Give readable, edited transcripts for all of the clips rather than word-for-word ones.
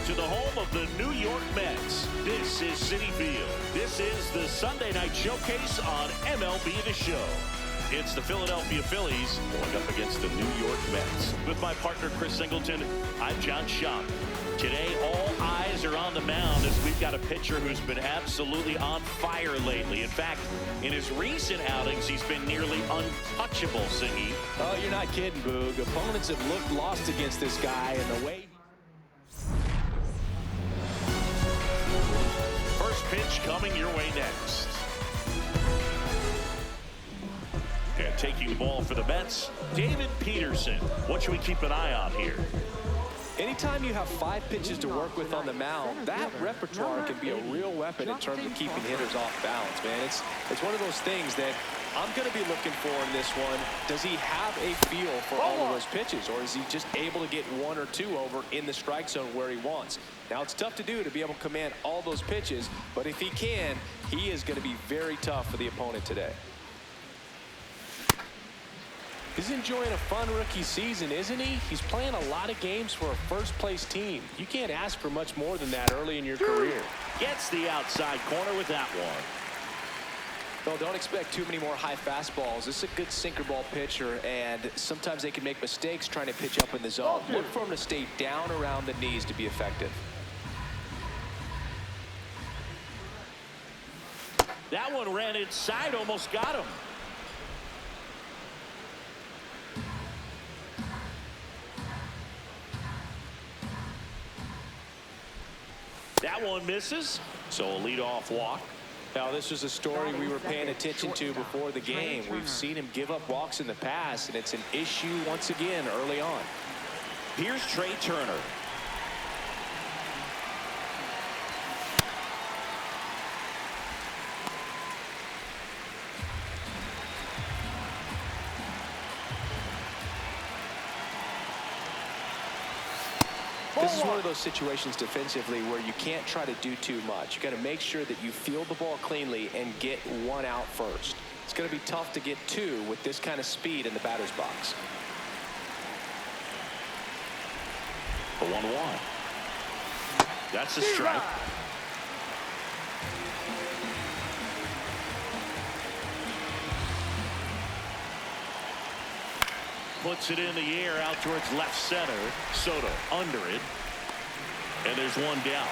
to the home of the New York Mets. This is Citi Field. This is the Sunday night showcase on MLB The Show. It's the Philadelphia Phillies going up against the New York Mets. With my partner, Chris Singleton, I'm John Schaub. Today, all eyes are on the mound as we've got a pitcher who's been absolutely on fire lately. In fact, in his recent outings, he's been nearly untouchable, Singy. Oh, you're not kidding, Boog. Opponents have looked lost against this guy, and the way... First pitch coming your way next. And taking the ball for the Mets, David Peterson. What should we keep an eye on here? Anytime you have 5 pitches to work with on the mound, that repertoire can be a real weapon in terms of keeping hitters off balance, man. It's one of those things that I'm going to be looking for in this one. Does he have a feel for all of those pitches, or is he just able to get 1 or 2 over in the strike zone where he wants? Now, it's tough to do to be able to command all those pitches, but if he can, he is going to be very tough for the opponent today. He's enjoying a fun rookie season, isn't he? He's playing a lot of games for a first-place team. You can't ask for much more than that early in your career. Gets the outside corner with that one. Well, don't expect too many more high fastballs. This is a good sinker ball pitcher, and sometimes they can make mistakes trying to pitch up in the zone. Look for him to stay down around the knees to be effective. That one ran inside, almost got him. That one misses, so a leadoff walk. Now, this was a story we were paying attention to before the game. We've seen him give up walks in the past, and it's an issue once again early on. Here's Trey Turner. This is one of those situations defensively where you can't try to do too much. You got to make sure that you field the ball cleanly and get 1 out first. It's going to be tough to get 2 with this kind of speed in the batter's box. The 1-1. That's a strike. Puts it in the air out towards left center. Soto under it. And there's one down.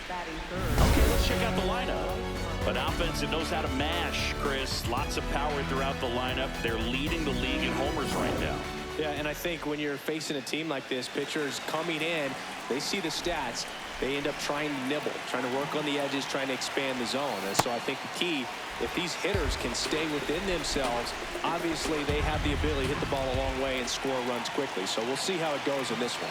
Okay, let's check out the lineup. An offense that knows how to mash, Chris. Lots of power throughout the lineup. They're leading the league in homers right now. Yeah, and I think when you're facing a team like this, pitchers coming in, they see the stats. They end up trying to nibble, trying to work on the edges, trying to expand the zone. And so I think the key, if these hitters can stay within themselves, obviously they have the ability to hit the ball a long way and score runs quickly. So we'll see how it goes in this one.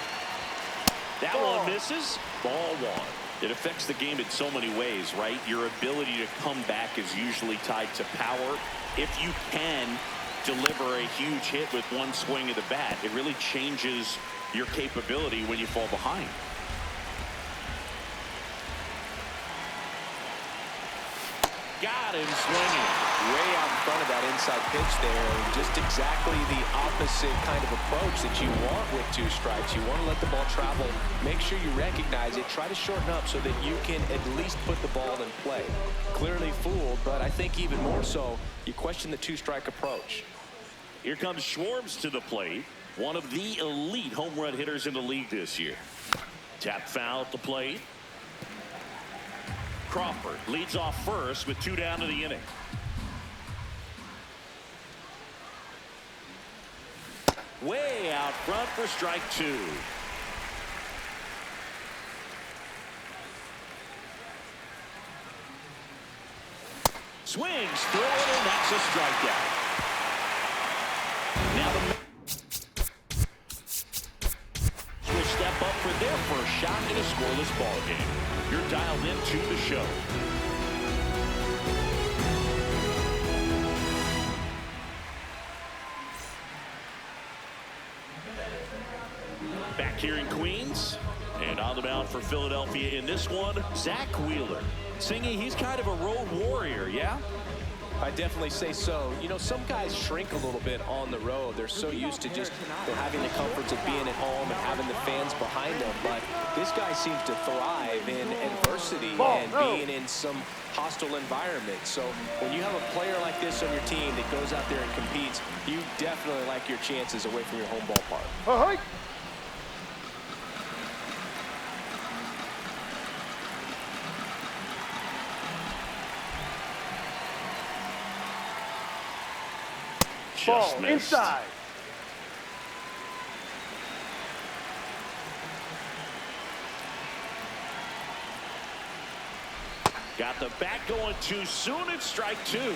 That one misses. Ball 1. It affects the game in so many ways, right? Your ability to come back is usually tied to power. If you can deliver a huge hit with 1 swing of the bat, it really changes your capability when you fall behind. Got him swinging. Way out in front of that inside pitch there. Just exactly the opposite kind of approach that you want with 2 strikes. You want to let the ball travel. Make sure you recognize it. Try to shorten up so that you can at least put the ball in play. Clearly fooled, but I think even more so, you question the 2-strike approach. Here comes Schwartz to the plate. One of the elite home run hitters in the league this year. Tap foul at the plate. Crawford leads off first with 2 down to the inning. Way out front for strike 2. Swings through it, and that's a strikeout. Now the will step up for their first shot in a scoreless ball game. You're dialed into the show. Back here in Queens, and on the mound for Philadelphia in this one, Zach Wheeler. Singy, he's kind of a road warrior, yeah? I definitely say so. You know, some guys shrink a little bit on the road. They're so used to just having the comforts of being at home and having the fans behind them. But this guy seems to thrive in adversity and being in some hostile environment. So when you have a player like this on your team that goes out there and competes, you definitely like your chances away from your home ballpark. Just missed. Inside. Got the bat going too soon. It's strike two.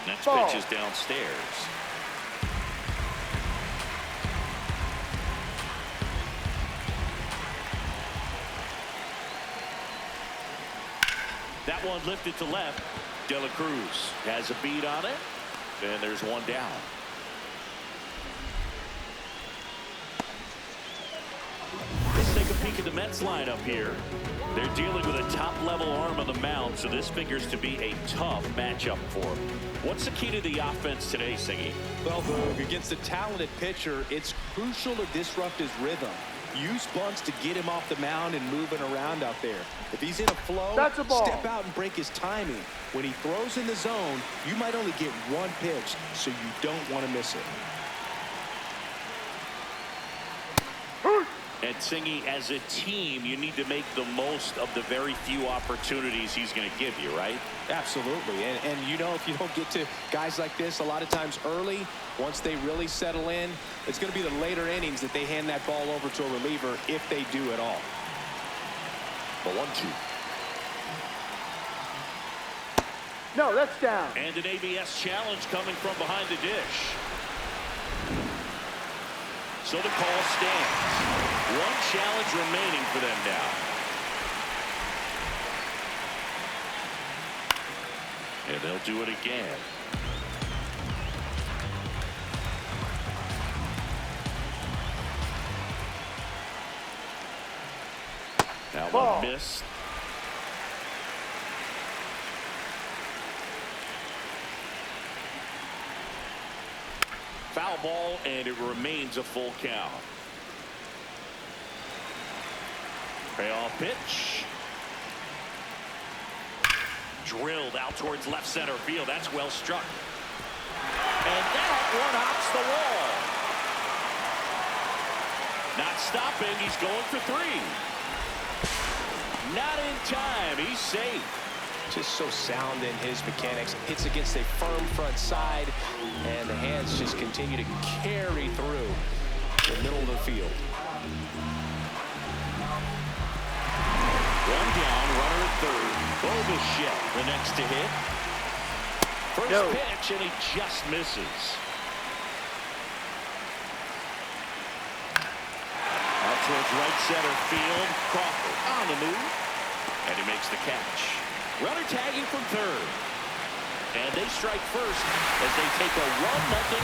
Next pitch is downstairs. That one lifted to left. De La Cruz has a beat on it. And there's one down. Let's take a peek at the Mets lineup here. They're dealing with a top-level arm on the mound, so this figures to be a tough matchup for them. What's the key to the offense today, Singy? Well, against a talented pitcher, it's crucial to disrupt his rhythm. Use bunts to get him off the mound and moving around out there. If he's in a flow, That's a ball. Step out and break his timing. When he throws in the zone, you might only get one pitch, so you don't want to miss it. And Singy, as a team, you need to make the most of the very few opportunities he's going to give you, right? Absolutely. And you know, if you don't get to guys like this a lot of times early, once they really settle in, it's going to be the later innings that they hand that ball over to a reliever, if they do at all. The 1-2. No, that's down. And an ABS challenge coming from behind the dish. So the call stands. One challenge remaining for them now. And they'll do it again. That one missed. Foul ball, and it remains a full count. Payoff pitch. Drilled out towards left center field. That's well struck. And that one hops the wall. Not stopping. He's going for three. Not in time. He's safe. Just so sound in his mechanics. Hits against a firm front side, and the hands just continue to carry through the middle of the field. One down, runner at third. Bobichette, the next to hit. First pitch, and he just misses. Out towards right center field. Crawford on the move, and he makes the catch. Runner tagging from third. And they strike first as they take a 1-0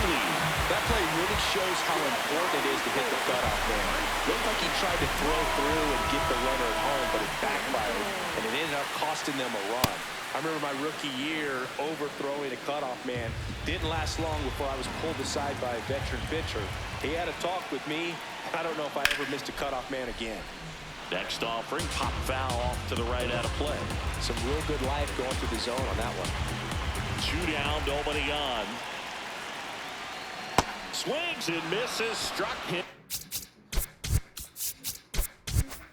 lead. That play really shows how important it is to hit the cutoff man. Looked like he tried to throw through and get the runner at home, but it backfired, and it ended up costing them a run. I remember my rookie year overthrowing a cutoff man. Didn't last long before I was pulled aside by a veteran pitcher. He had a talk with me. I don't know if I ever missed a cutoff man again. Next offering, pop foul off to the right out of play. Some real good life going through the zone on that one. 2 down, nobody on. Swings and misses, struck him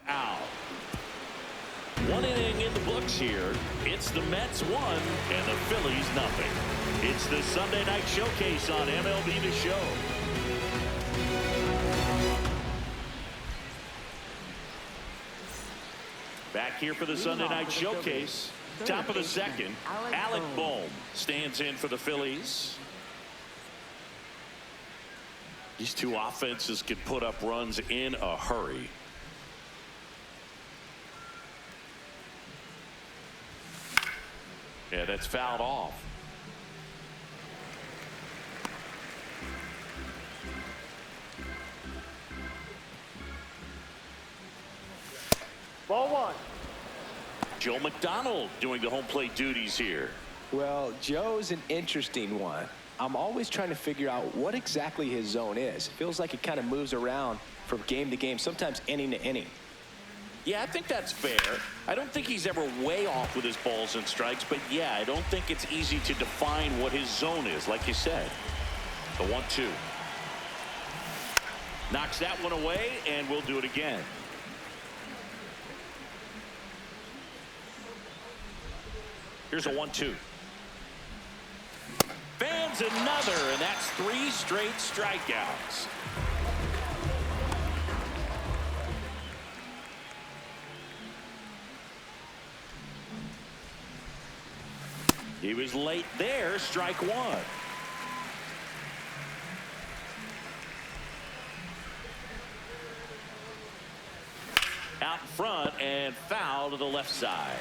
out. 1 inning in the books here. It's the Mets 1 and the Phillies nothing. It's the Sunday Night Showcase on MLB The Show. Back here for the Sunday Night Showcase. Top of the second, Alec Bohm stands in for the Phillies. These two offenses can put up runs in a hurry. Yeah, that's fouled off. Ball one. Joe McDonald doing the home plate duties here. Well, Joe's an interesting one. I'm always trying to figure out what exactly his zone is. Feels like it kind of moves around from game to game, sometimes inning to inning. Yeah, I think that's fair. I don't think he's ever way off with his balls and strikes, but yeah, I don't think it's easy to define what his zone is, like you said. The 1-2. Knocks that one away, and we'll do it again. Here's a 1-2. Fans another, and that's 3 straight strikeouts. He was late there, strike one. Out front and foul to the left side.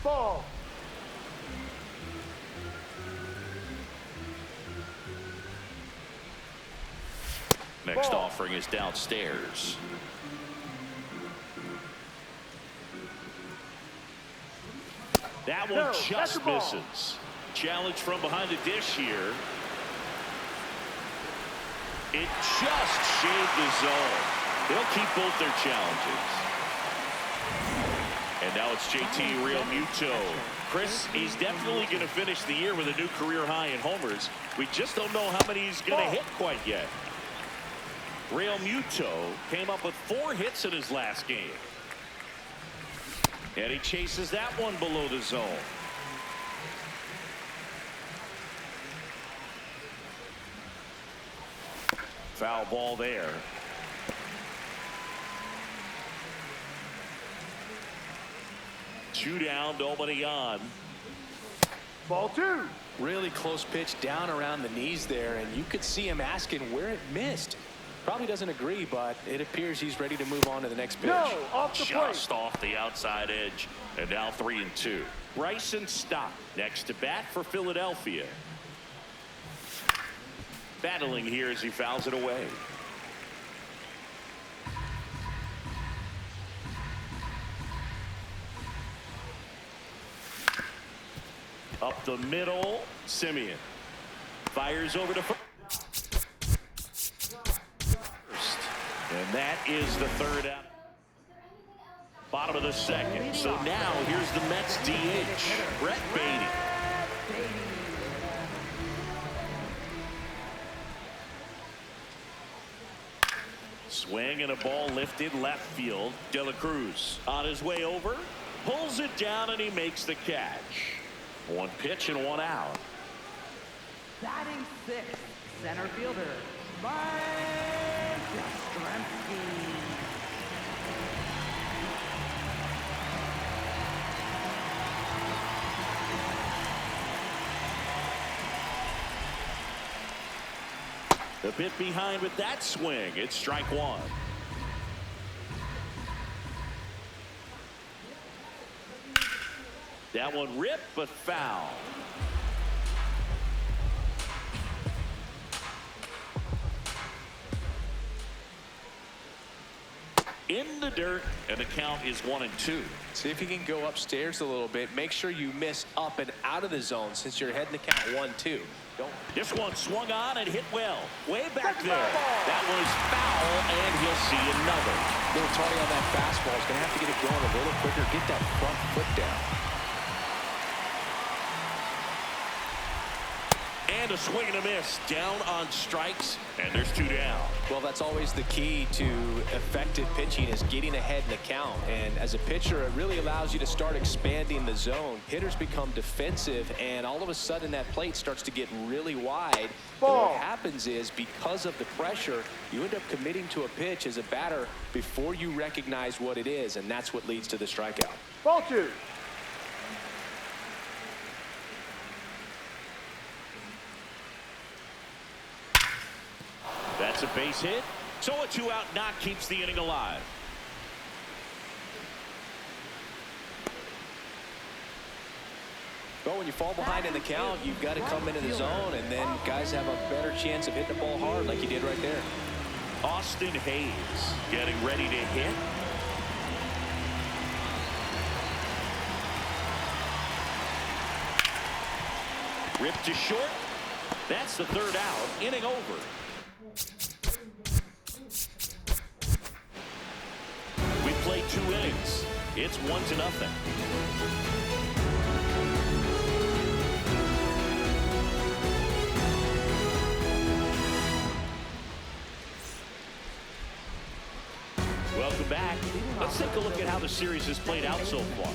Ball. Next Ball. offering is downstairs. That one just misses. Challenge from behind the dish here. It just shaved the zone. They'll keep both their challenges. And now it's JT Realmuto. Chris, he's definitely going to finish the year with a new career high in homers. We just don't know how many he's going to hit quite yet. Realmuto came up with 4 hits in his last game. And he chases that one below the zone. Foul ball there. Two down, nobody on. Ball two. Really close pitch down around the knees there, and you could see him asking where it missed. Probably doesn't agree, but it appears he's ready to move on to the next pitch. No, off the plate. Just off the outside edge, and now 3-2. Bryson Stott next to bat for Philadelphia. Battling here as he fouls it away. Up the middle, Simeon fires over to first. And that is the third out. Bottom of the second. So now here's the Mets DH, Brett Beatty. Swing and a ball lifted left field. De La Cruz on his way over, pulls it down, and he makes the catch. One pitch and one out. Batting sixth, center fielder, Mike Yastrzemski. A bit behind with that swing. It's strike one. That one ripped but foul. In the dirt, and the count is 1-2. See if you can go upstairs a little bit. Make sure you miss up and out of the zone since you're heading to count 1-2. This one swung on and hit well. Way back there. That one is foul, and he'll see another. Little tardy on that fastball. He's going to have to get it going a little quicker. Get that front foot down. And a swing and a miss. Down on strikes, and there's 2 down. Well, that's always the key to effective pitching is getting ahead in the count. And as a pitcher, it really allows you to start expanding the zone. Hitters become defensive, and all of a sudden that plate starts to get really wide. And what happens is because of the pressure, you end up committing to a pitch as a batter before you recognize what it is, and that's what leads to the strikeout. Ball two. That's a base hit. So a 2-out knock keeps the inning alive. Well, when you fall behind in the count, you've got to come into the zone, and then guys have a better chance of hitting the ball hard like you did right there. Austin Hayes getting ready to hit. Ripped to short. That's the third out. Inning over. We played 2 innings. It's 1-0. Welcome back. Let's take a look at how the series has played out so far.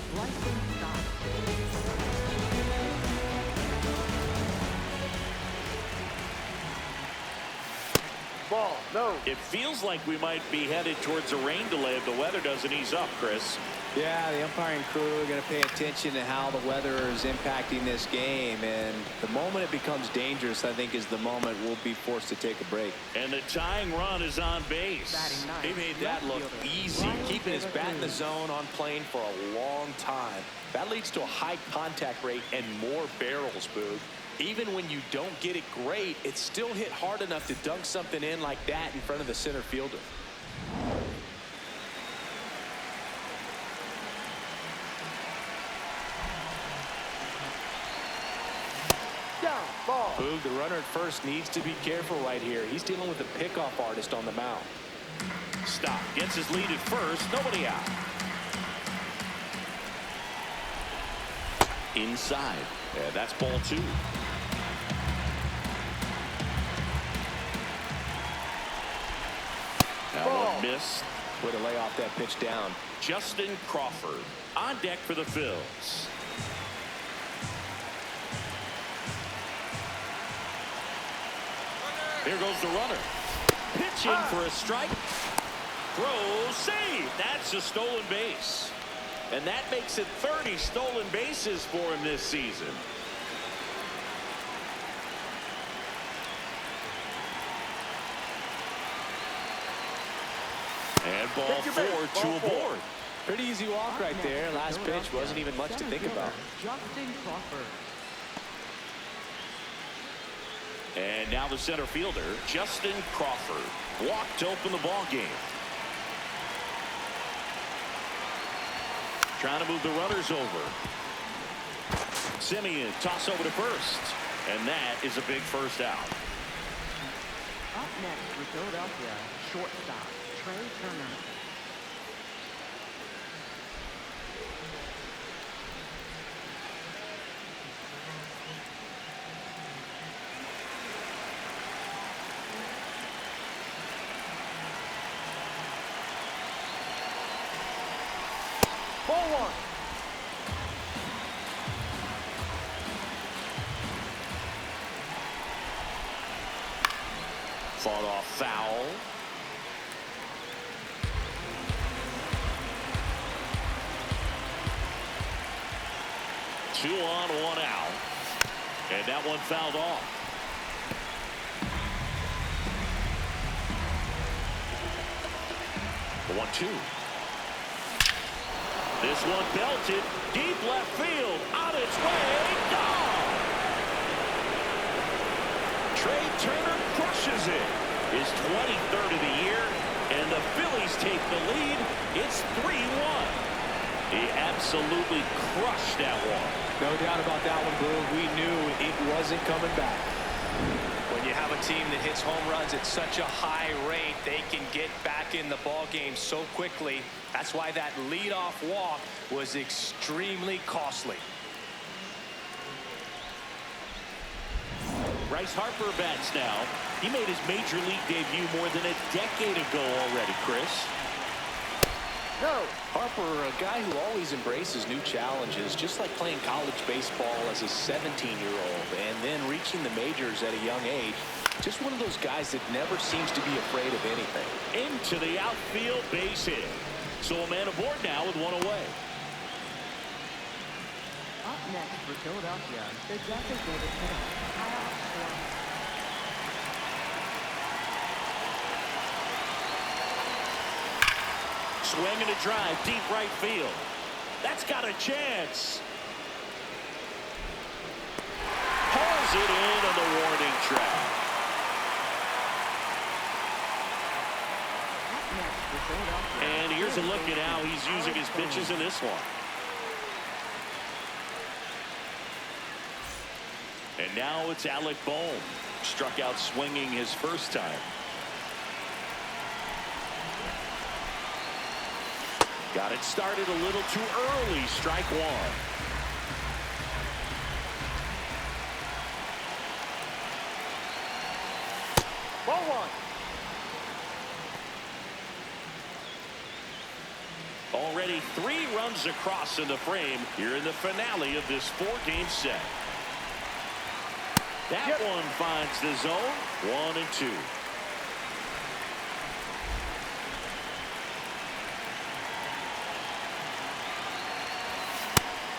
Ball, no. It feels like we might be headed towards a rain delay if the weather doesn't ease up, Chris. Yeah, the umpiring crew are going to pay attention to how the weather is impacting this game. And the moment it becomes dangerous, I think, is the moment we'll be forced to take a break. And the tying run is on base. He made that look easy, keeping his bat in the zone on plane for a long time. That leads to a high contact rate and more barrels, Boog. Even when you don't get it great, it's still hit hard enough to dunk something in like that in front of the center fielder. Down, ball. Boog, the runner at first needs to be careful right here. He's dealing with a pickoff artist on the mound. Stop. Gets his lead at first. Nobody out. Inside. Yeah, that's ball 2. That one missed. Way to lay off that pitch down. Justin Crawford on deck for the Phillies. Here goes the runner. Pitching for a strike. Throw, save. That's a stolen base. And that makes it 30 stolen bases for him this season. And ball 4, 2 aboard. Pretty easy walk right there. Last pitch wasn't even much to think about. Justin Crawford. And now the center fielder, Justin Crawford, walked to open the ball game. Trying to move the runners over. Simeon toss over to first. And that is a big first out. Up next for Philadelphia, shortstop, Trey Turner. Ball 1. Fought off foul. Two on, 1 out. And that one fouled off. The 1-2. This one belted deep left field, on its way, gone. Trey Turner crushes it. His 23rd of the year, and the Phillies take the lead. It's 3-1. He absolutely crushed that one. No doubt about that one, Boog. We knew it wasn't coming back. When you have a team that hits home runs at such a high rate, they can get back in the ball game so quickly. That's why that leadoff walk was extremely costly. Bryce Harper bats now. He made his major league debut more than a decade ago already, Chris. No. Harper, a guy who always embraces new challenges, just like playing college baseball as a 17-year-old and then reaching the majors at a young age. Just one of those guys that never seems to be afraid of anything. Into the outfield, base hit. So a man aboard now with 1 away. Up next for Philadelphia, the designated hitter, Kyle Schwarber. Swing and a drive, deep right field. That's got a chance. Throws it in on the warning track. And here's a look at how he's using his pitches in this one. And now it's Alec Bohm. Struck out swinging his first time. Got it started a little too early. Strike one. Ball one. Already 3 runs across in the frame here in the finale of this 4-game set. That one finds the zone. 1 and 2.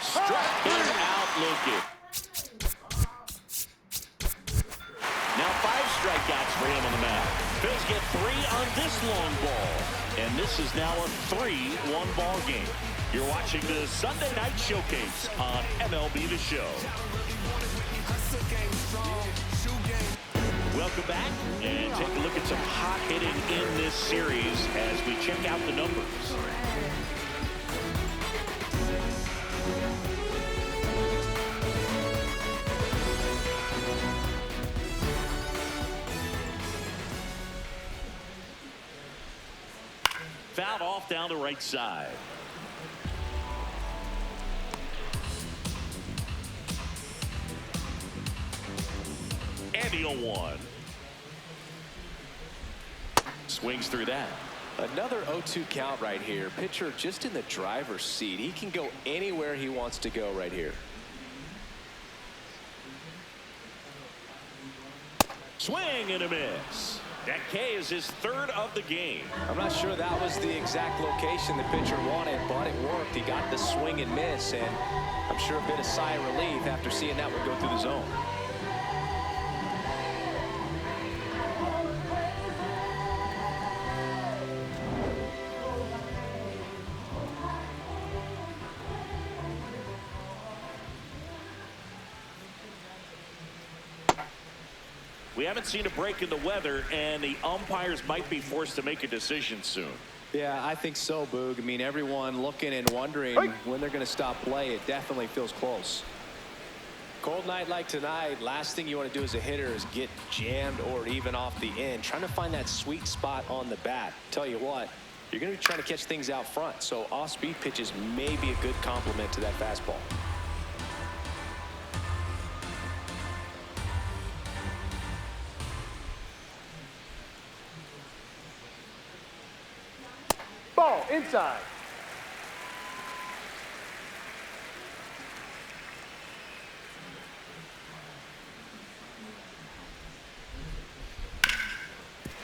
Struck him out looking. Now 5 strikeouts for him on the mound. Phillies get 3 on this long ball. And this is now a 3-1 ball game. You're watching the Sunday Night Showcase on MLB The Show. Welcome back and take a look at some hot hitting in this series as we check out the numbers. Fouled off down the right side. And the 0-1. Swings through that. Another 0-2 count right here. Pitcher just in the driver's seat. He can go anywhere he wants to go right here. Swing and a miss. That K is his 3rd of the game. I'm not sure that was the exact location the pitcher wanted, but it worked. He got the swing and miss, and I'm sure a bit of sigh of relief after seeing that one go through the zone. We haven't seen a break in the weather, and the umpires might be forced to make a decision soon. Yeah, I think so, Boog. I mean, everyone looking and wondering when they're going to stop play. It definitely feels close. Cold night like tonight, last thing you want to do as a hitter is get jammed or even off the end. Trying to find that sweet spot on the bat. Tell you what, you're going to be trying to catch things out front, so off-speed pitches may be a good complement to that fastball. Ball inside.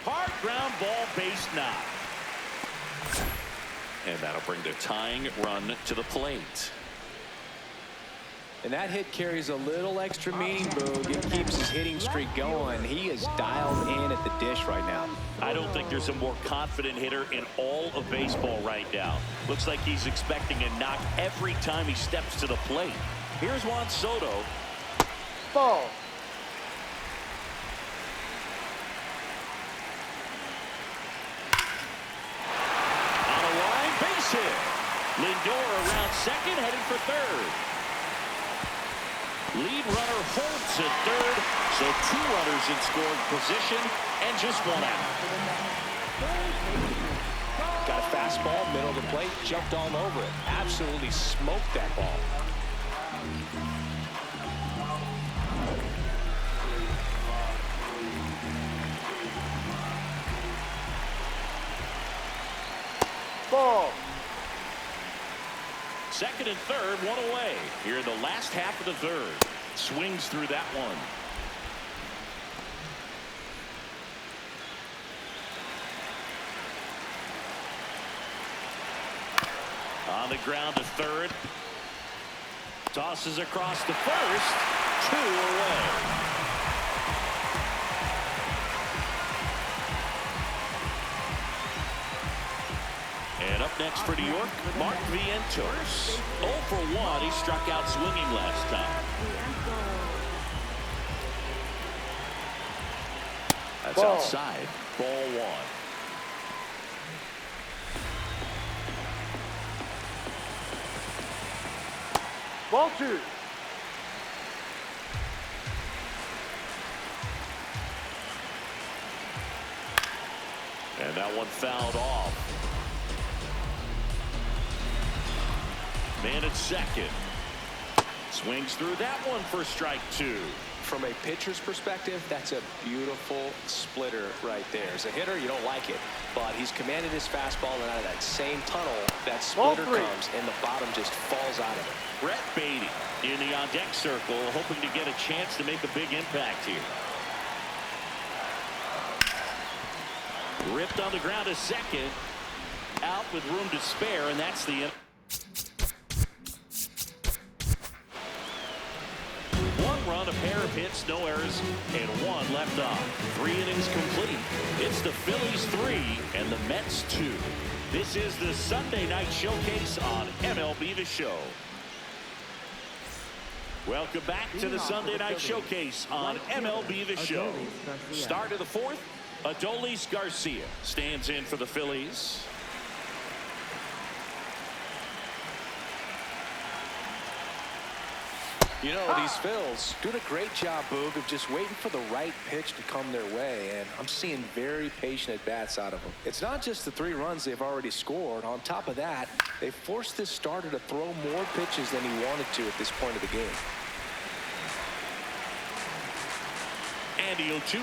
Hard ground ball, base knock. And that'll bring the tying run to the plate. And that hit carries a little extra meaning, Boog. It keeps his hitting streak going. He is dialed in at the dish right now. I don't think there's a more confident hitter in all of baseball right now. Looks like he's expecting a knock every time he steps to the plate. Here's Juan Soto. Ball. On a line base hit. Lindor around second, heading for third. Lead runner holds at third, so 2 runners in scoring position and just 1 out. Got a fastball, middle of the plate, jumped all over it. Absolutely smoked that ball. Ball. Second and third, 1 away. Here in the last half of the third. Swings through that one. On the ground to third. Tosses across to first. 2 away. And up next for New York, Mark Vientos. 0 for 1. He struck out swinging last time. That's Ball. outside. Ball one. Ball two. And that one fouled off. Man at second. Swings through that one for strike two. From a pitcher's perspective, that's a beautiful splitter right there. As a hitter, you don't like it, but he's commanded his fastball, and out of that same tunnel, that splitter comes, and the bottom just falls out of it. Brett Beatty in the on-deck circle, hoping to get a chance to make a big impact here. Ripped on the ground a second. Out with room to spare, and that's the end. One run, a pair of hits, no errors, and one left on. 3 innings complete. It's the Phillies 3 and the Mets 2. This is the Sunday Night Showcase on MLB The Show. Welcome back to the Sunday Night Showcase on MLB The Show. Start of the fourth, Adolis Garcia stands in for the Phillies. You know, these Phils doing a great job, Boog, of just waiting for the right pitch to come their way, and I'm seeing very patient at-bats out of them. It's not just the 3 runs they've already scored. On top of that, they forced this starter to throw more pitches than he wanted to at this point of the game. And the 0-2.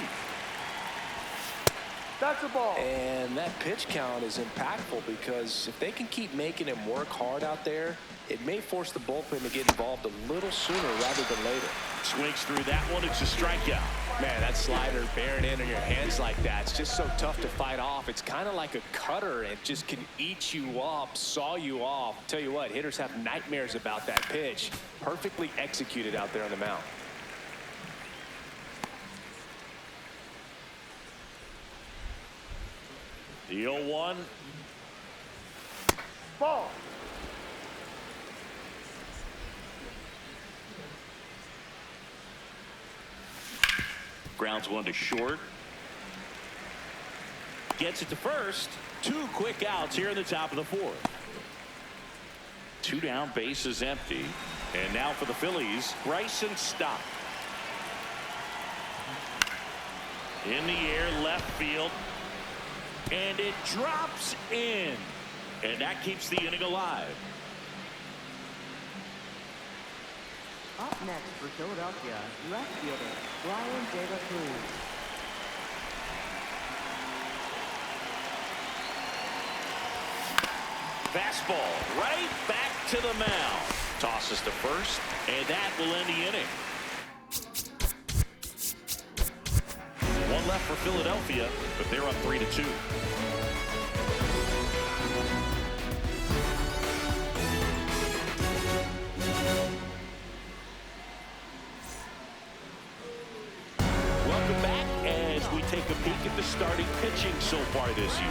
That's a ball. And that pitch count is impactful because if they can keep making him work hard out there, it may force the bullpen to get involved a little sooner rather than later. Swings through that one. It's a strikeout. Man, that slider bearing in on your hands like that, it's just so tough to fight off. It's kind of like a cutter. It just can eat you up, saw you off. Tell you what, hitters have nightmares about that pitch. Perfectly executed out there on the mound. The 0-1. Ball. Grounds one to short. Gets it to first. 2 quick outs here in the top of the fourth. 2 down, base is empty. And now for the Phillies, Bryson Stott. In the air, left field. And it drops in. And that keeps the inning alive. Up next for Philadelphia, left fielder Brian De La Cruz. Fastball right back to the mound. Tosses to first, and that will end the inning. 1 left for Philadelphia, but they're up 3-2. Welcome back as we take a peek at the starting pitching so far this year.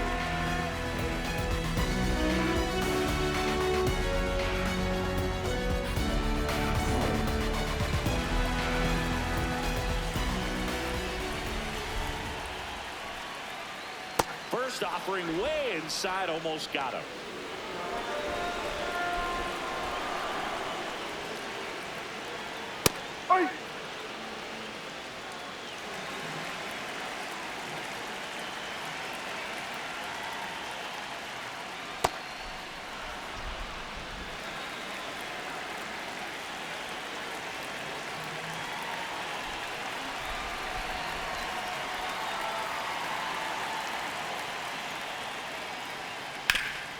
First offering way inside, almost got him. Hey.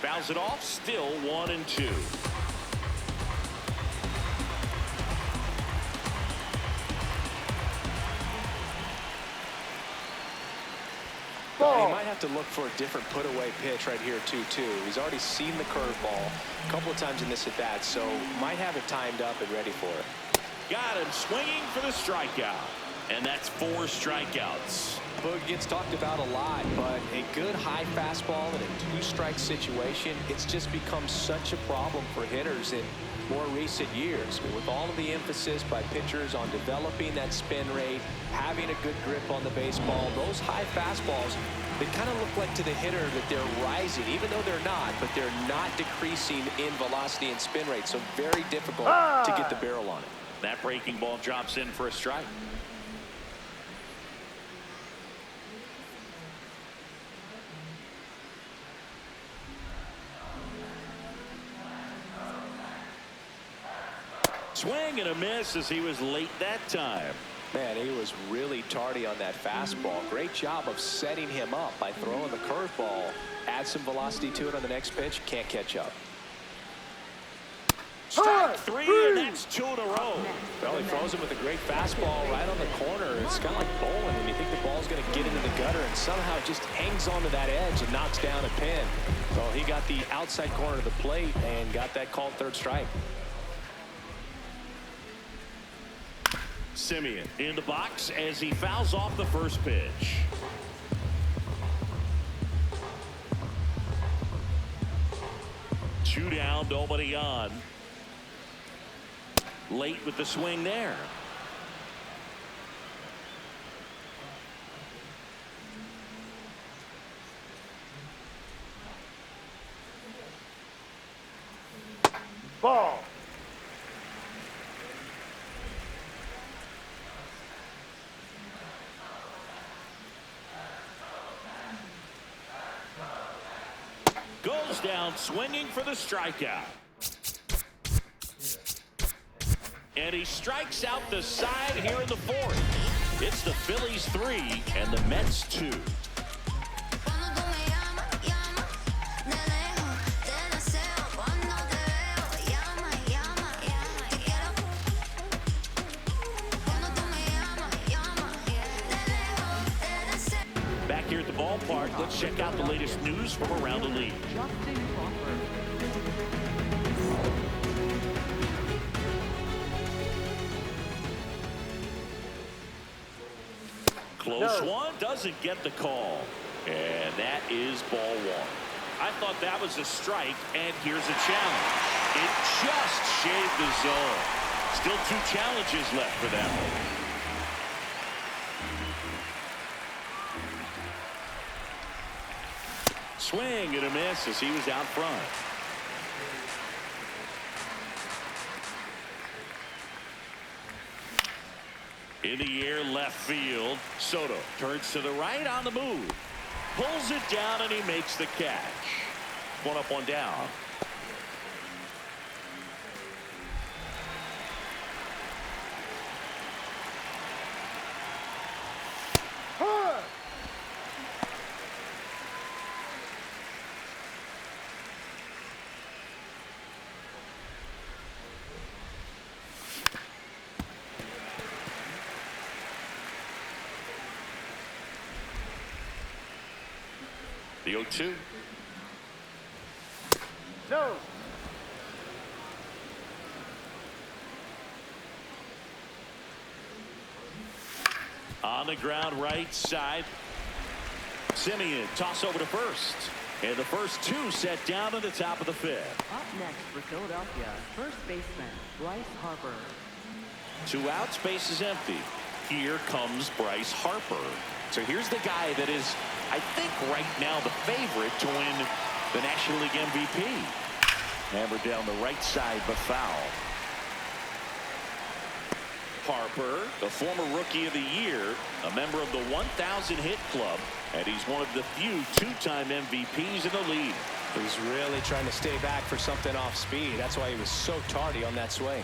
Fouls it off, still 1-2. Ball. He might have to look for a different put-away pitch right here, too. He's already seen the curveball a couple of times in this at-bat, so might have it timed up and ready for it. Got him swinging for the strikeout. And that's 4 strikeouts. Boog gets talked about a lot, but a good high fastball in a 2-strike situation, it's just become such a problem for hitters in more recent years. I mean, with all of the emphasis by pitchers on developing that spin rate, having a good grip on the baseball, those high fastballs, they kind of look like to the hitter that they're rising, even though they're not, but they're not decreasing in velocity and spin rate, so very difficult to get the barrel on it. That breaking ball drops in for a strike. Swing and a miss as he was late that time. Man, he was really tardy on that fastball. Great job of setting him up by throwing the curveball. Add some velocity to it on the next pitch. Can't catch up. Strike 3, and that's 2 in a row. Well, he throws him with a great fastball right on the corner. It's kind of like bowling when you think the ball's going to get into the gutter, and somehow it just hangs onto that edge and knocks down a pin. Well, he got the outside corner of the plate and got that called 3rd strike. Simeon in the box as he fouls off the first pitch. Two down, nobody on. Late with the swing there. Ball. Goes down swinging for the strikeout. And he strikes out the side here in the 4th. It's the Phillies 3 and the Mets 2. Back here at the ballpark, let's check out the latest news from around the league. Close one, doesn't get the call. And that is ball 1. I thought that was a strike, and here's a challenge. It just shaved the zone. Still 2 challenges left for that one. Swing and a miss as he was out front. In the air left field. Soto turns to the right on the move. Pulls it down and he makes the catch. 1 up, 1 down. The 0-2. No. On the ground right side. Simeon toss over to first. And the first 2 set down at the top of the 5th. Up next for Philadelphia, first baseman Bryce Harper. 2 outs, base is empty. Here comes Bryce Harper. So here's the guy that is, I think, right now the favorite to win the National League MVP. Hammered down the right side, but foul. Harper, the former Rookie of the Year, a member of the 1,000 hit club, and he's one of the few 2-time MVPs in the league. He's really trying to stay back for something off speed. That's why he was so tardy on that swing.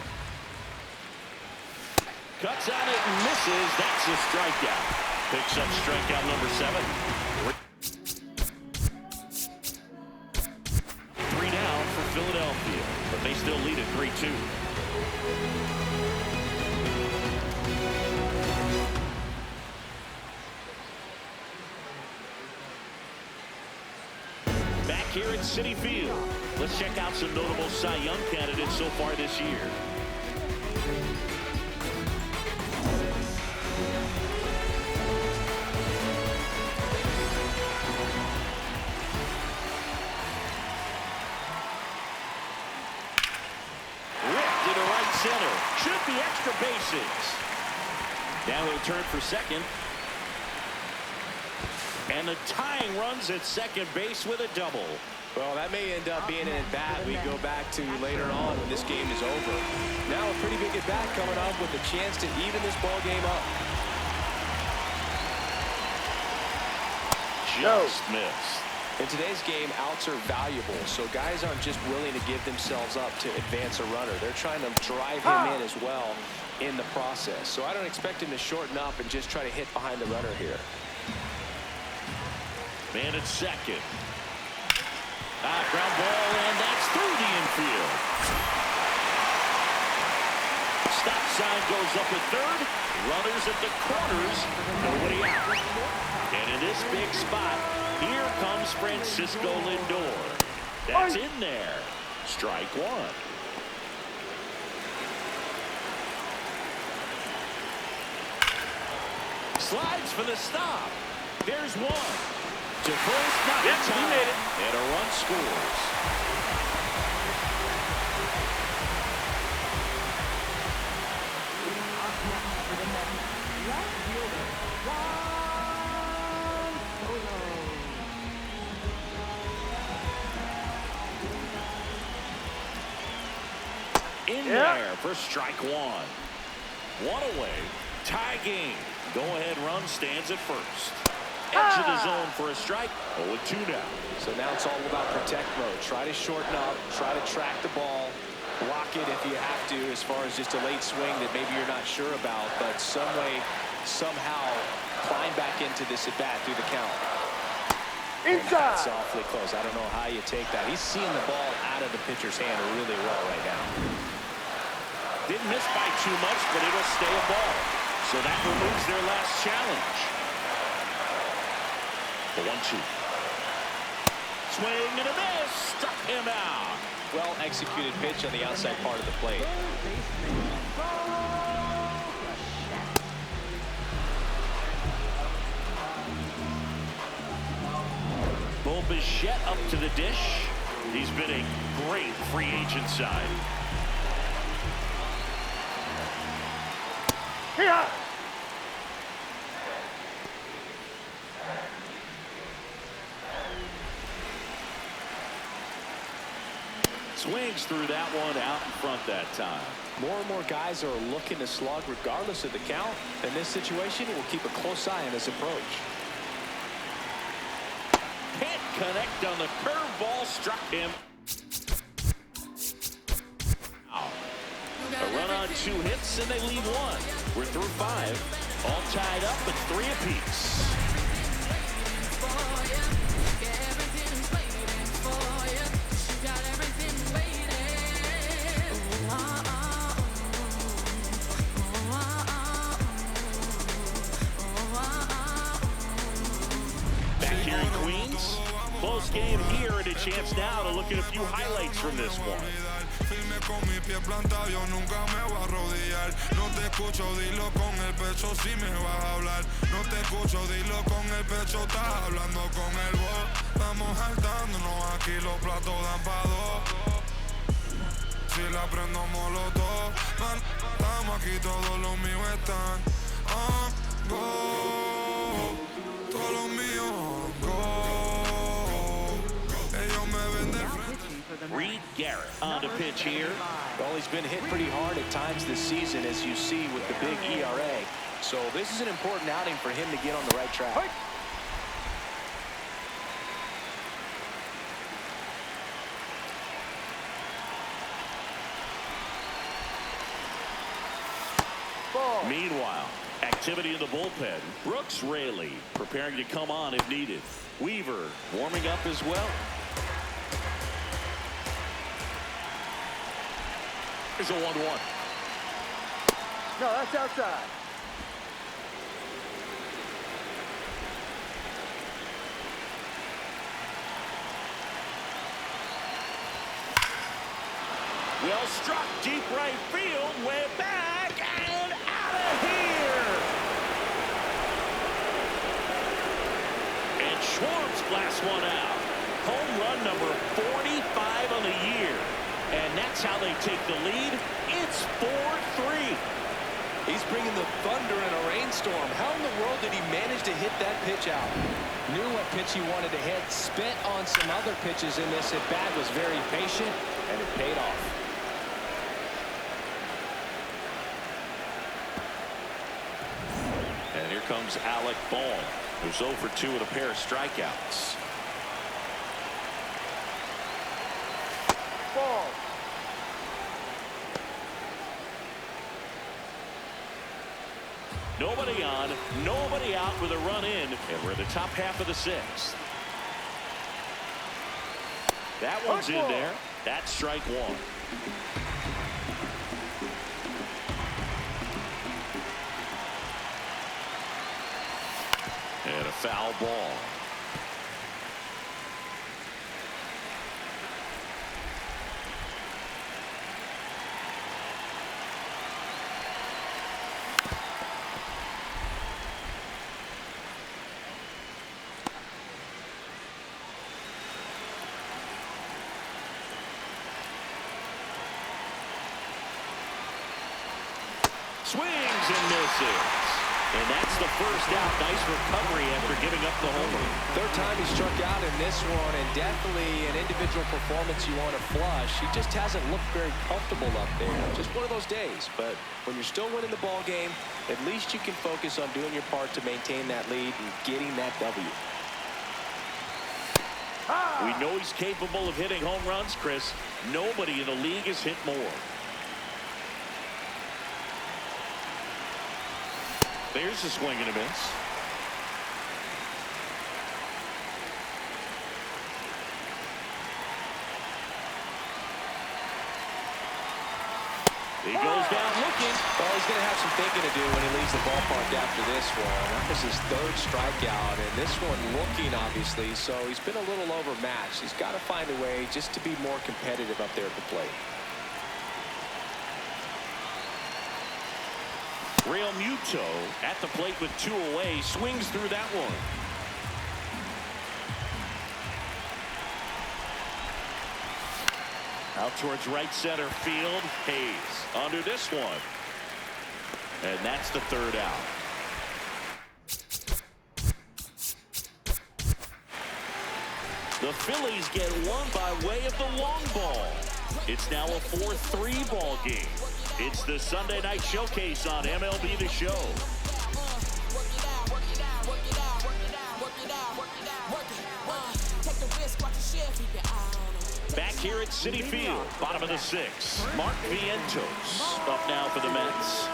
Cuts on it and misses. That's a strikeout. Picks up strikeout number 7. 3 down for Philadelphia, but they still lead at 3-2. Back here at Citi Field, let's check out some notable Cy Young candidates so far this year. the extra bases. Now he'll turn for second. And the tying runs at second base with a double. Well, that may end up being an at-bat we go back to later on when this game is over. Now a pretty big at-bat coming up with a chance to even this ball game up. Just missed. In today's game, outs are valuable, so guys aren't just willing to give themselves up to advance a runner. They're trying to drive him in as well in the process. So I don't expect him to shorten up and just try to hit behind the runner here. Man at second. Ground ball, and that's through the infield. Stop sign goes up at third. Runners at the corners. Nobody out. And in this big spot, here comes Francisco Lindor. That's in there. Strike one. Slides for the stop. There's one. To first, not in time. He made it. And a run scores. In there for strike one. One away. Tie game. Go-ahead run stands at first. Edge of the zone for a strike. 0-2 now. So now it's all about protect mode. Try to shorten up. Try to track the ball. Block it if you have to, as far as just a late swing that maybe you're not sure about. But some way, somehow, climb back into this at-bat through the count. Inside. That's awfully close. I don't know how you take that. He's seeing the ball out of the pitcher's hand really well right now. Didn't miss by too much, but it'll stay a ball. So that removes their last challenge. The 1-2. Swing and a miss. Struck him out. Well executed pitch on the outside part of the plate. Bo Bichette up to the dish. He's been a great free agent sign. Here. Swings through that one out in front that time. More and more guys are looking to slug regardless of the count. In this situation, we'll keep a close eye on his approach. Can't connect on the curveball. Struck him. A run on 2 hits, and they leave one. We're through 5. All tied up at 3 apiece. Back here in Queens. Close game here, and a chance now to look at a few highlights from this one. Firme con mi pie plantado, yo nunca me voy a arrodillar. No te escucho, dilo con el pecho si me vas a hablar. No te escucho, dilo con el pecho, estás hablando con el voz. Estamos saltándonos aquí, los platos dan pa' dos. Si la prendo molotov, man, estamos aquí, todos los míos están on go. Todos los míos on go. Ellos me ven de frente. Reed Garrett on to pitch here. Well, he's been hit pretty hard at times this season, as you see with the big ERA. So this is an important outing for him to get on the right track. Meanwhile, activity in the bullpen. Brooks Raley preparing to come on if needed. Weaver warming up as well. Here's a 1-1. No, that's outside. Well struck, deep right field, way back, and out of here. And Schwartz blasts one out. Home run number 45 on the year. And that's how they take the lead. It's 4-3. He's bringing the thunder in a rainstorm. How in the world did he manage to hit that pitch out? Knew what pitch he wanted to hit. Spent on some other pitches in this at bat. Was very patient, and it paid off. And here comes Alec Bohm, who's 0 for 2 with a pair of strikeouts. Ball. Nobody on, nobody out with a run in, and we're in the top half of the 6th. That one's in there. That's strike 1. And a foul ball. Swings and misses. And that's the first out. Nice recovery after giving up the homer. Third time he struck out in this one, and definitely an individual performance you want to flush. He just hasn't looked very comfortable up there. Just one of those days. But when you're still winning the ball game, at least you can focus on doing your part to maintain that lead and getting that W. We know he's capable of hitting home runs, Chris. Nobody in the league has hit more. There's a swing and a miss. He goes down looking. Well, he's going to have some thinking to do when he leaves the ballpark after this one. That was his 3rd strikeout, and this one looking, obviously, so he's been a little overmatched. He's got to find a way just to be more competitive up there at the plate. Real Muto at the plate with 2 away, swings through that one. Out towards right center field. Hayes under this one. And that's the 3rd out. The Phillies get one by way of the long ball. It's now a 4-3 ball game. It's the Sunday Night Showcase on MLB The Show. Back here at Citi Field, bottom of the 6th. Mark Vientos up now for the Mets.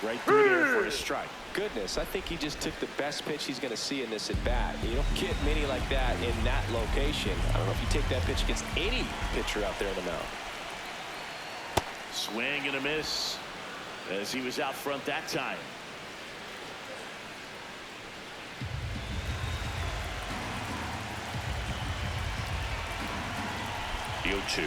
Right through there for a strike. Goodness, I think he just took the best pitch he's going to see in this at bat. You don't get many like that in that location. I don't know if you take that pitch against any pitcher out there on the mound. Swing and a miss as he was out front that time. The 0-2.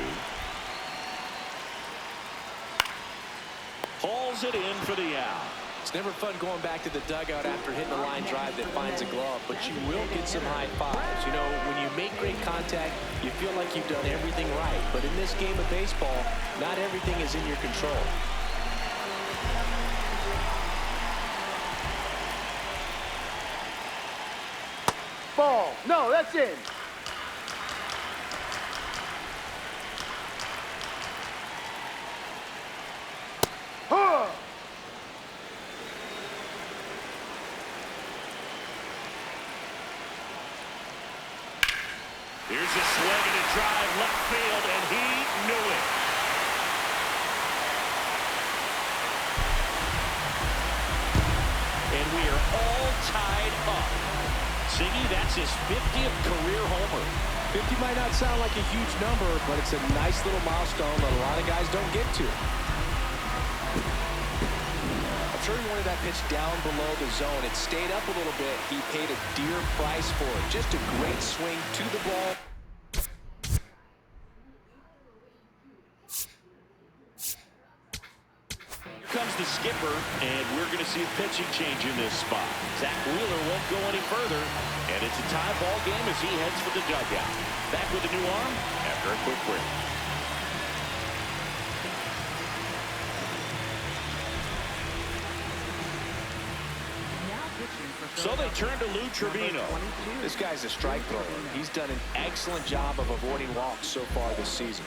Hauls it in for the out. It's never fun going back to the dugout after hitting a line drive that finds a glove, but you will get some high fives. You know, when you make great contact, you feel like you've done everything right. But in this game of baseball, not everything is in your control. Ball. No, that's in. Huh. Here's a swing and a drive left field, and he knew it. And we are all tied up. Siggy, that's his 50th career homer. 50 might not sound like a huge number, but it's a nice little milestone that a lot of guys don't get to. I'm sure he wanted that pitch down below the zone. It stayed up a little bit. He paid a dear price for it. Just a great swing to the ball. Here comes the skipper, and we're going to see a pitching change in this spot. Zach Wheeler won't go any further, and it's a tie ball game as he heads for the dugout. Back with a new arm after a quick break. So they turn to Lou Trevino. This guy's a strike thrower. He's done an excellent job of avoiding walks so far this season.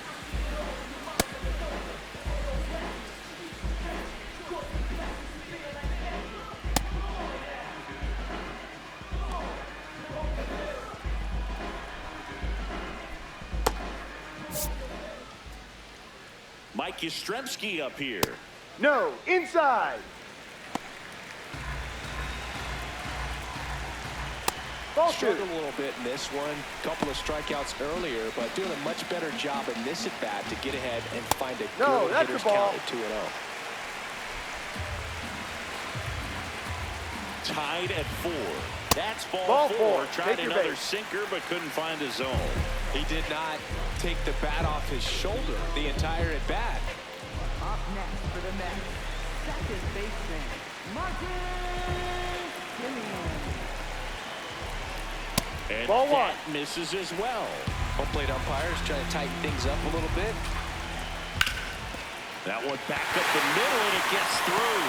Mike Yastrzemski up here. No, inside. Struggled a little bit in this one. Couple of strikeouts earlier, but doing a much better job in this at bat to get ahead and find a good hitter's count at 2-0. Tied at 4. That's ball four. Tried another sinker, but couldn't find the zone. He did not take the bat off his shoulder the entire at bat. Up next for the Mets, second baseman, Marcus Semien. And ball that one. Misses as well. Home plate umpires trying to tighten things up a little bit. That one back up the middle, and it gets through.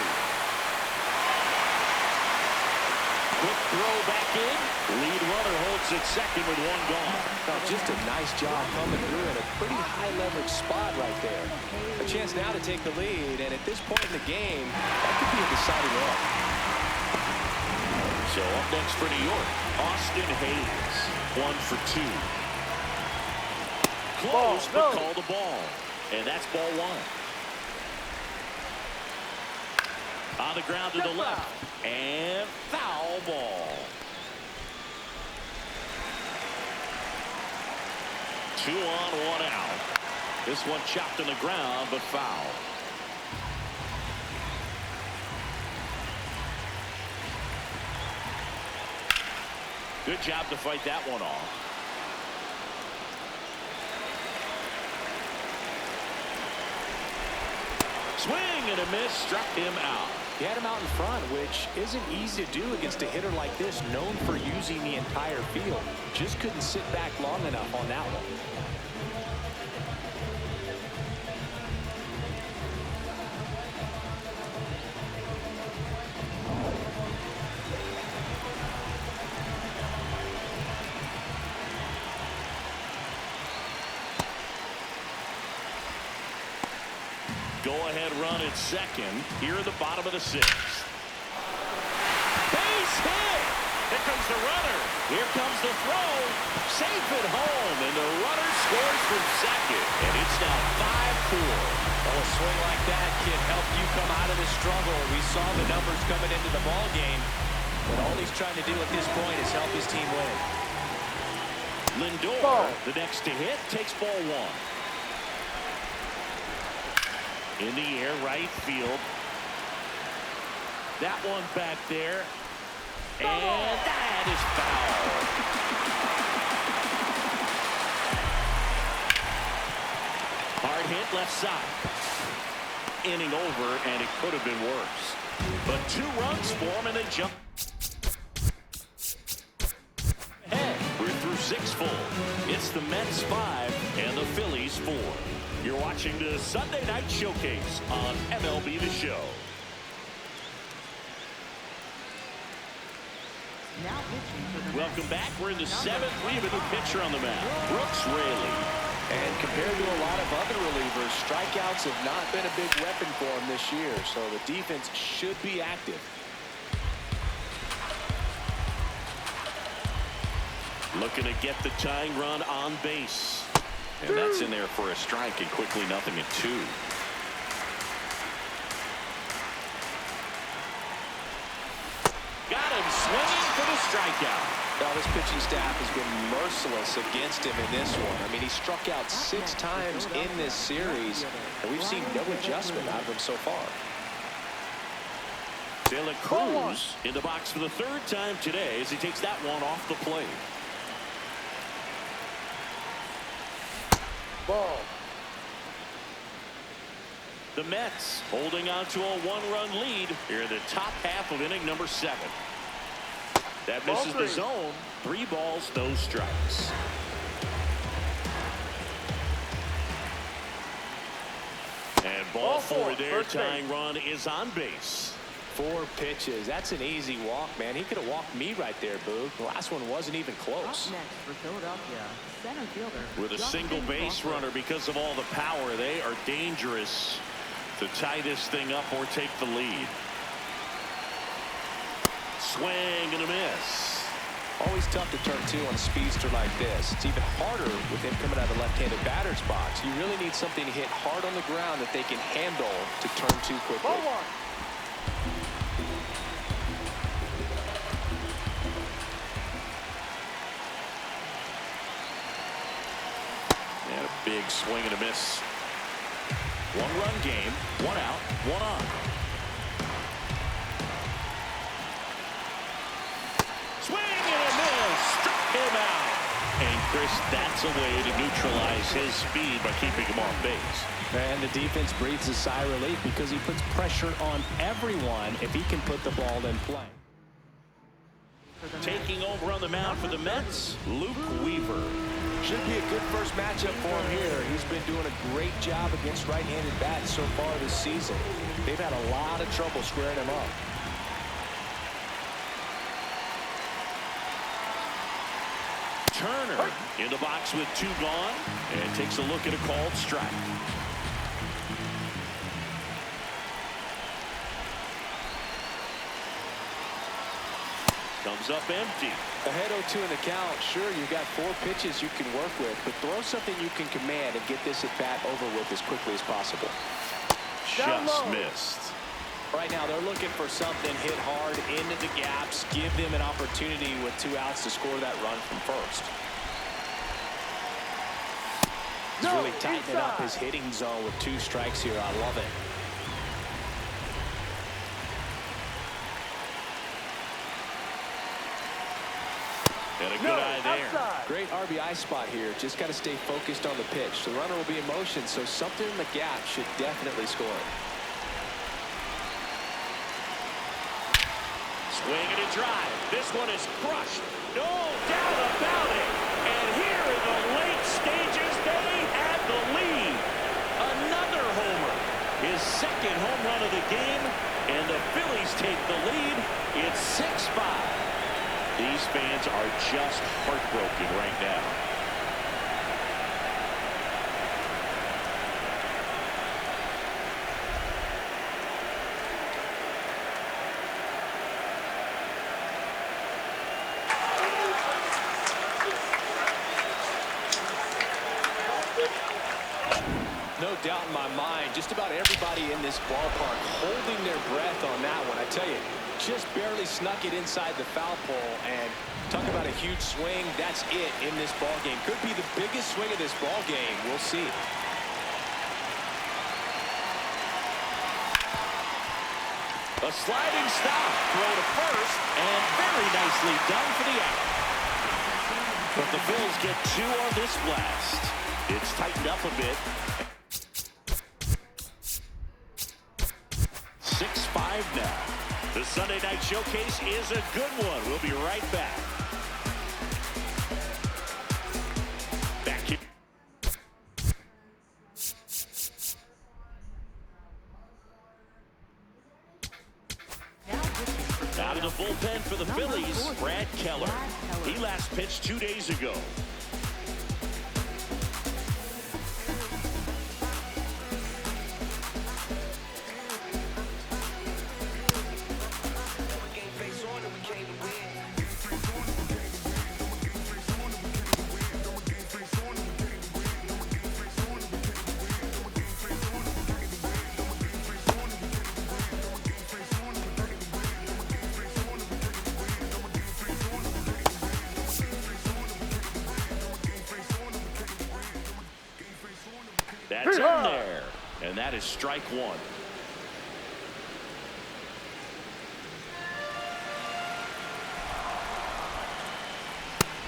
Quick throw back in. Lead runner holds at second with one gone. Now, just a nice job coming through in a pretty high leverage spot right there. A chance now to take the lead, and at this point in the game, that could be a deciding run. So up next for New York, Austin Hayes, 1 for 2. Close, but called a ball. And that's ball 1. On the ground to the left. And foul ball. 2 on, 1 out. This one chopped on the ground, but foul. Good job to fight that one off. Swing and a miss, struck him out. He had him out in front, which isn't easy to do against a hitter like this, known for using the entire field. Just couldn't sit back long enough on that one. Go-ahead run at second here in the bottom of the 6th. Base hit! Here comes the runner. Here comes the throw. Safe at home, and the runner scores from second. And it's now 5-4. Well, a swing like that can help you come out of this struggle. We saw the numbers coming into the ball game, but all he's trying to do at this point is help his team win. Lindor, the next to hit, takes ball 1. In the air, right field. That one back there. And that is foul. Hard hit left side. Inning over, and it could have been worse. But 2 runs for him, and they jump ahead. We're through 6 full. It's the Mets 5 and the Phillies 4. You're watching the Sunday Night Showcase on MLB The Show. Now pitching for the Welcome back. We're in the 7th. We have a new pitcher on the mound, Brooks Raley. And compared to a lot of other relievers, strikeouts have not been a big weapon for him this year, so the defense should be active. Looking to get the tying run on base. And that's in there for a strike, and quickly 0-2. Got him swinging for the strikeout. Now, this pitching staff has been merciless against him in this one. I mean, he struck out 6 times in this series, and we've seen no adjustment out of him so far. De La Cruz in the box for the 3rd time today as he takes that one off the plate. Ball. The Mets holding on to a one-run lead here in the top half of inning number 7. That misses the zone. 3 balls, no strikes. And ball 4 there. Tying run is on base. 4 pitches. That's an easy walk, man. He could have walked me right there, Boo. The last one wasn't even close. Up next for Philadelphia, center fielder. With a single base runner, because of all the power, they are dangerous to tie this thing up or take the lead. Swing and a miss. Always tough to turn 2 on a speedster like this. It's even harder with him coming out of the left-handed batter's box. You really need something to hit hard on the ground that they can handle to turn 2 quickly. Ball 1. And a big swing and a miss. 1-run game, 1 out, 1 on. Swing and a miss. Struck him out. And Chris, that's a way to neutralize his speed by keeping him off base. And the defense breathes a sigh of relief because he puts pressure on everyone if he can put the ball in play. Taking over on the mound for the Mets, Luke Weaver. Should be a good first matchup for him here. He's been doing a great job against right-handed bats so far this season. They've had a lot of trouble squaring him up. Turner in the box with 2 gone and takes a look at a called strike. Comes up empty. Ahead 0-2 in the count. Sure, you've got 4 pitches you can work with, but throw something you can command and get this at bat over with as quickly as possible. Just missed. Right now, they're looking for something hit hard into the gaps, give them an opportunity with 2 outs to score that run from first. He's really tightening up his hitting zone with 2 strikes here. I love it. And a good eye there. Great RBI spot here. Just got to stay focused on the pitch. The runner will be in motion, so something in the gap should definitely score. Swing and a drive. This one is crushed. No doubt about it. And here in the late stages, they had the lead. Another homer. His 2nd home run of the game. And the Phillies take the lead. It's 6-5. These fans are just heartbroken right now. No doubt in my mind, just about everybody in this ballpark holding their breath on that one. I tell you, just barely snuck it inside the foul pole, and talk about a huge swing. That's it in this ball game. Could be the biggest swing of this ball game. We'll see. A sliding stop, throw to first, and very nicely done for the out. But the Phillies get 2 on this blast. It's tightened up a bit. 6-5 now. The Sunday Night Showcase is a good one. We'll be right back. Back here. Out of the bullpen for the Phillies, Brad Keller. He last pitched 2 days ago. That's in there, and that is strike 1.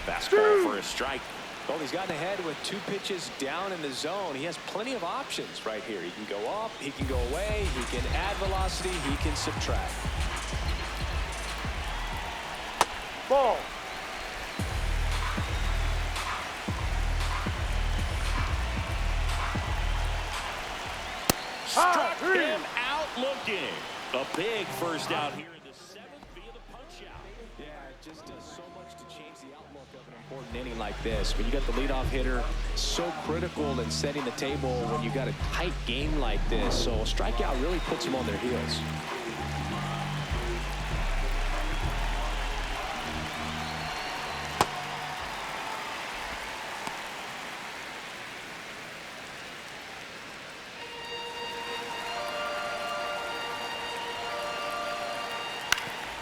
Fastball for a strike. Well, he's gotten ahead with 2 pitches down in the zone. He has plenty of options right here. He can go up, he can go away, he can add velocity, he can subtract. Ball. Struck him out looking. A big first out here in the 7th via the punch out. Yeah, it just does so much to change the outlook of an important inning like this. When you got the leadoff hitter, so critical in setting the table when you got a tight game like this. So a strikeout really puts them on their heels.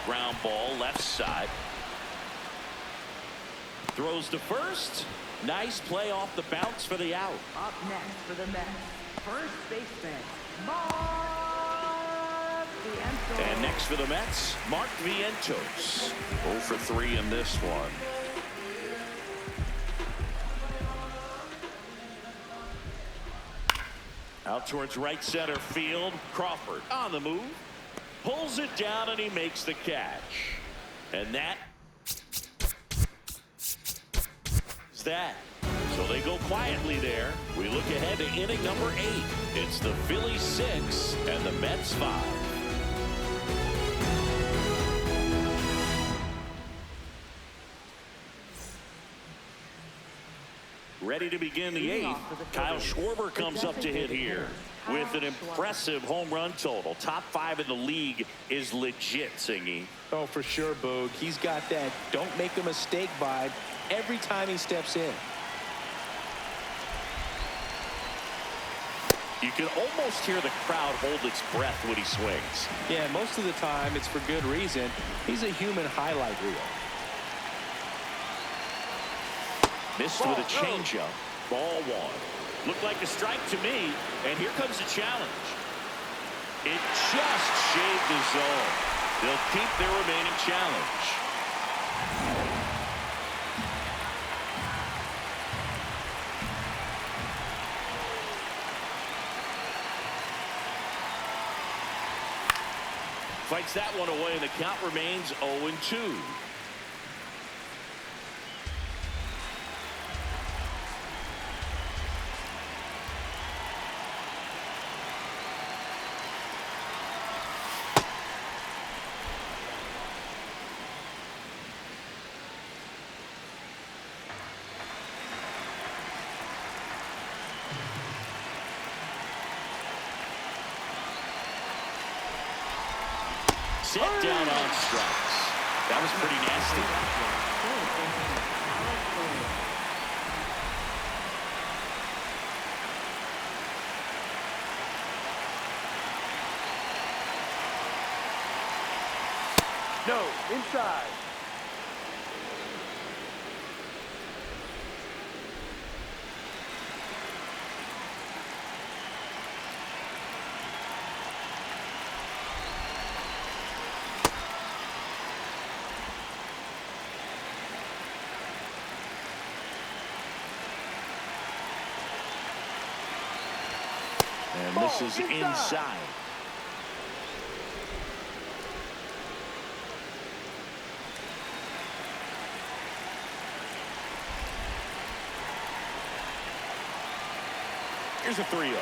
Ground ball left side. Throws to first. Nice play off the bounce for the out. Up next for the Mets, first baseman, Mark Vientos. And next for the Mets, Mark Vientos. 0 for 3 in this one. Out towards right center field. Crawford on the move. Pulls it down and he makes the catch. And that is that. So they go quietly there. We look ahead to inning number 8. It's the Phillies 6 and the Mets 5. Ready to begin the 8th. Kyle Schwarber comes up to hit here with an impressive home run total. Top 5 in the league is legit, Singy. Oh, for sure, Boog. He's got that don't make a mistake vibe every time he steps in. You can almost hear the crowd hold its breath when he swings. Yeah, most of the time it's for good reason. He's a human highlight reel. Missed with a changeup. Ball 1. Looked like a strike to me, and here comes the challenge. It just shaved the zone. They'll keep their remaining challenge. Fights that one away, and the count remains 0-2. Set down on strikes. That was pretty nasty. No, inside. And this is inside. Here's a 3-0.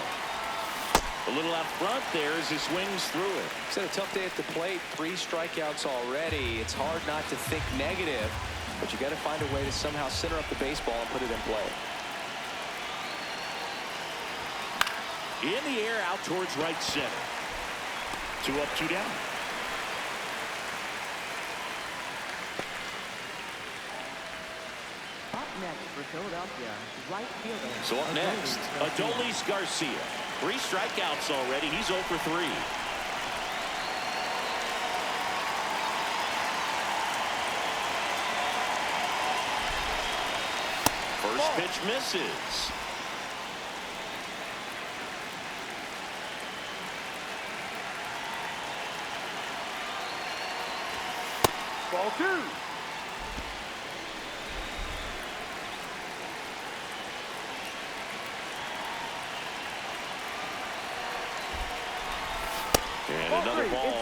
A little out front there as he swings through it. He's had a tough day at the plate. 3 strikeouts already. It's hard not to think negative, but you got to find a way to somehow center up the baseball and put it in play. In the air out towards right center. 2 up, 2 down. Up next for Philadelphia, right fielder. So up next, Adolis Garcia. 3 strikeouts already. He's 0 for 3. First pitch misses. Ball 2. another ball